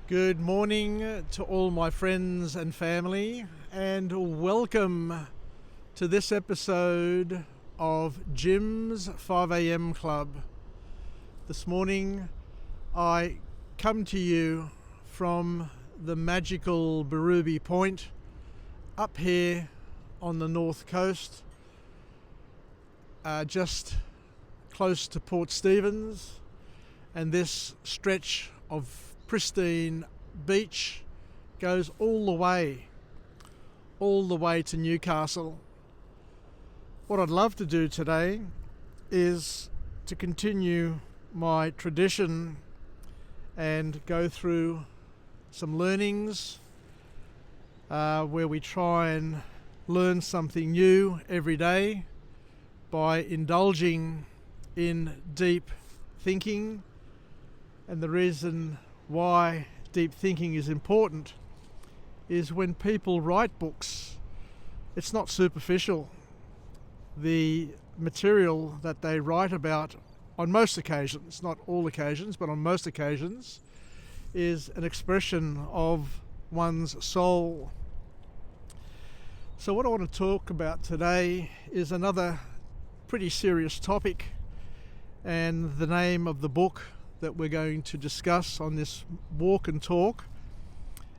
Good morning to all my friends and family, and welcome to this episode of Jim's 5am Club. This morning I come to you from the magical Berrubi Point up here on the north coast, just close to Port Stephens, and this stretch of pristine beach goes all the way to Newcastle. What I'd love to do today is to continue my tradition and go through some learnings where we try and learn something new every day by indulging in deep thinking. And the reason why deep thinking is important is when people write books, it's not superficial. The material that they write about on most occasions, not all occasions, but on most occasions, is an expression of one's soul. So what I want to talk about today is another pretty serious topic, and the name of the book that we're going to discuss on this walk and talk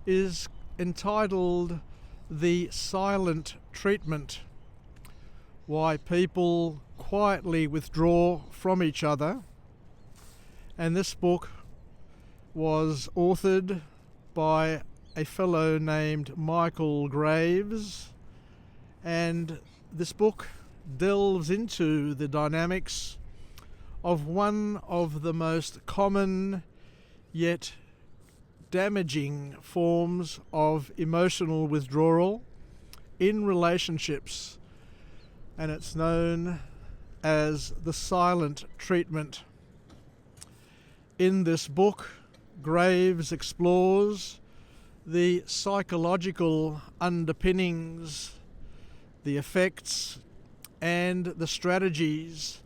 is entitled The Silent Treatment: Why People Quietly Withdraw from Each Other. And this book was authored by a fellow named Michael Greaves, and this book delves into the dynamics of one of the most common yet damaging forms of emotional withdrawal in relationships, and it's known as the silent treatment. In this book, Greaves explores the psychological underpinnings, the effects, and the strategies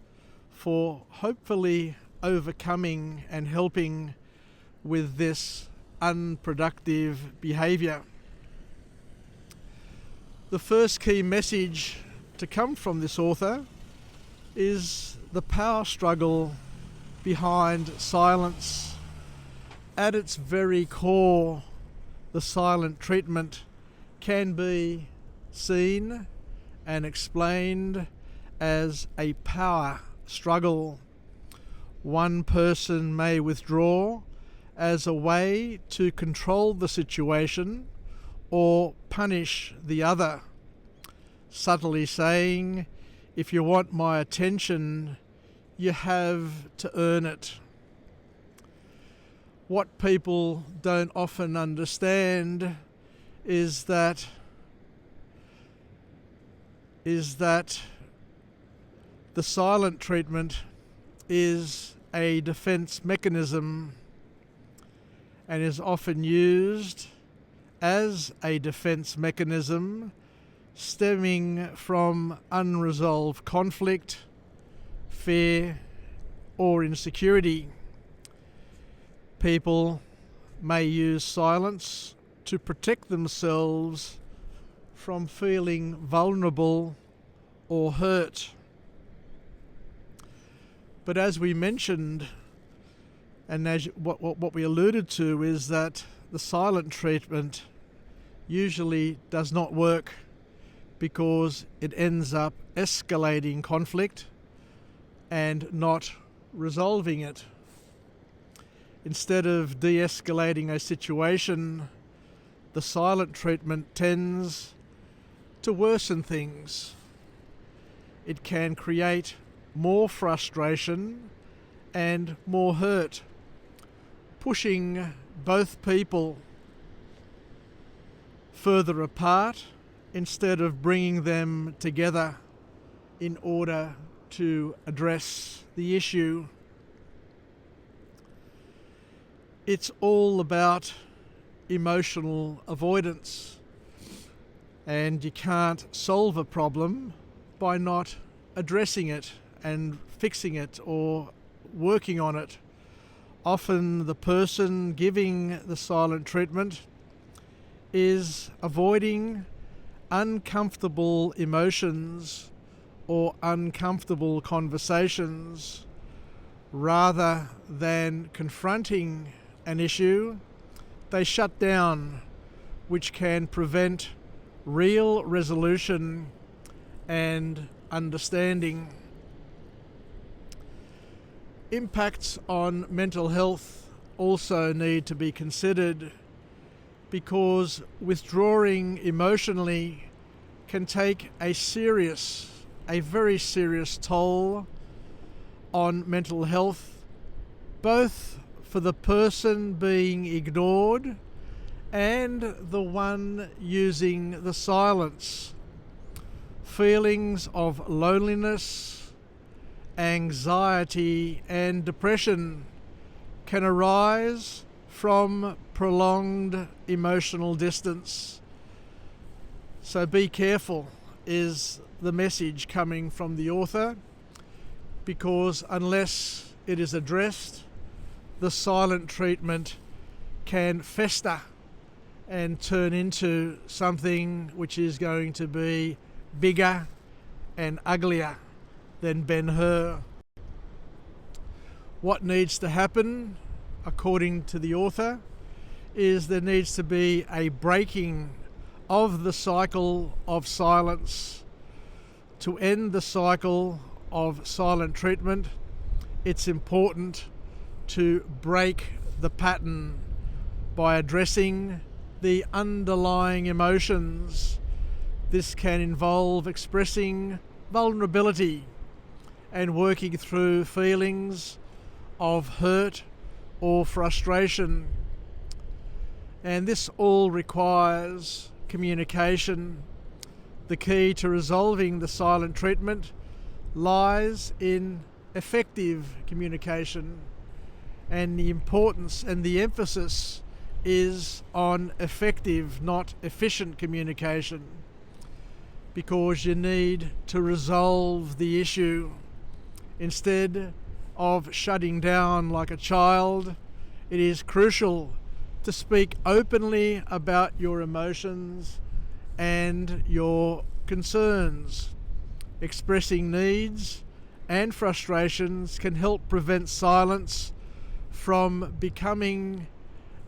for hopefully overcoming and helping with this unproductive behaviour. The first key message to come from this author is the power struggle behind silence. At its very core, the silent treatment can be seen and explained as a power struggle. One person may withdraw as a way to control the situation or punish the other, subtly saying, if you want my attention, you have to earn it. What people don't often understand is that the silent treatment is a defense mechanism and is often used as a defense mechanism stemming from unresolved conflict, fear, or insecurity. People may use silence to protect themselves from feeling vulnerable or hurt. But as we mentioned, and as what we alluded to, is that the silent treatment usually does not work because it ends up escalating conflict and not resolving it. Instead of de-escalating a situation, the silent treatment tends to worsen things. It can create more frustration and more hurt, pushing both people further apart instead of bringing them together in order to address the issue. It's all about emotional avoidance, and you can't solve a problem by not addressing it and fixing it or working on it. Often the person giving the silent treatment is avoiding uncomfortable emotions or uncomfortable conversations rather than confronting an issue. They shut down, which can prevent real resolution and understanding. Impacts on mental health also need to be considered, because withdrawing emotionally can take a very serious toll on mental health, both for the person being ignored and the one using the silence. Feelings of loneliness, anxiety and depression can arise from prolonged emotional distance. So be careful is the message coming from the author, because unless it is addressed, the silent treatment can fester and turn into something which is going to be bigger and uglier than Ben-Hur. What needs to happen, according to the author, is there needs to be a breaking of the cycle of silence. To end the cycle of silent treatment, it's important to break the pattern by addressing the underlying emotions. This can involve expressing vulnerability and working through feelings of hurt or frustration. And this all requires communication. The key to resolving the silent treatment lies in effective communication, and the importance and the emphasis is on effective, not efficient communication, because you need to resolve the issue. Instead of shutting down like a child, it is crucial to speak openly about your emotions and your concerns. Expressing needs and frustrations can help prevent silence from becoming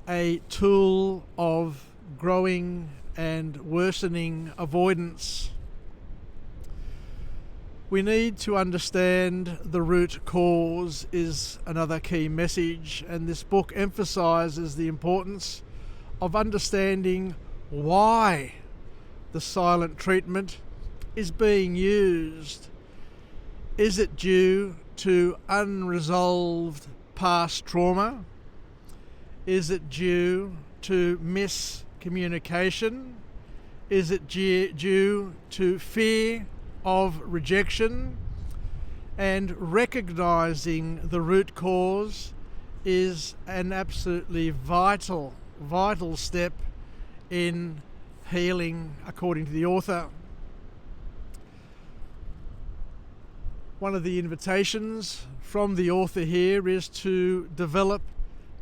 a tool of growing and worsening avoidance. We need to understand the root cause is another key message, and this book emphasises the importance of understanding why the silent treatment is being used. Is it due to unresolved past trauma? Is it due to miscommunication? Is it due to fear of rejection? And recognising the root cause is an absolutely vital step in healing, according to the author. One of the invitations from the author here is to develop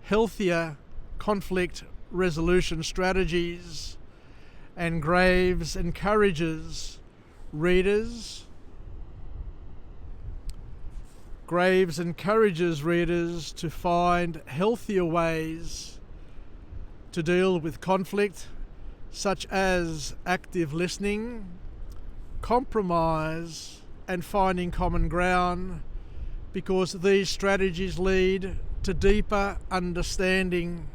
healthier conflict resolution strategies, and Greaves encourages readers to find healthier ways to deal with conflict, such as active listening, compromise, and finding common ground, because these strategies lead to deeper understanding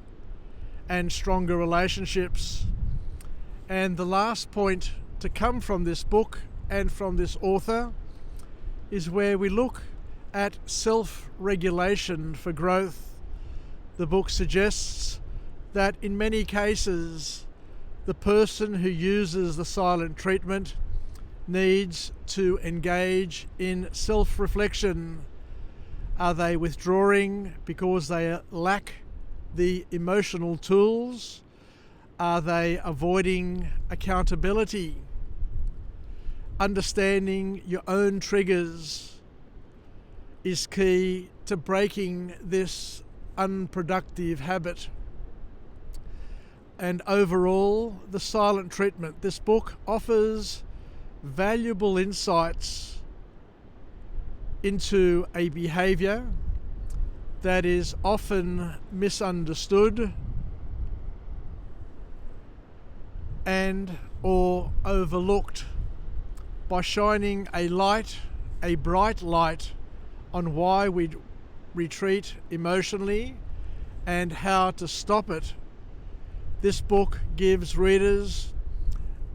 and stronger relationships. And the last point to come from this book and from this author is where we look at self-regulation for growth. The book suggests that in many cases, the person who uses the silent treatment needs to engage in self-reflection. Are they withdrawing because they lack the emotional tools? Are they avoiding accountability? Understanding your own triggers is key to breaking this unproductive habit. And overall, the silent treatment. This book offers valuable insights into a behaviour that is often misunderstood and or overlooked, by shining a bright light on why we retreat emotionally and how to stop it. This book gives readers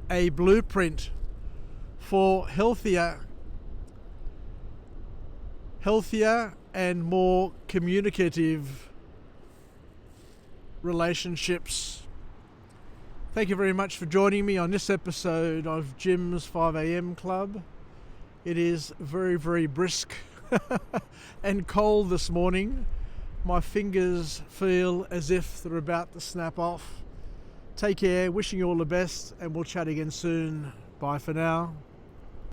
a blueprint for healthier and more communicative relationships. Thank you very much for joining me on this episode of Jim's 5am Club. It is very, very brisk and cold this morning. My fingers feel as if they're about to snap off. Take care, wishing you all the best, and we'll chat again soon. Bye for now.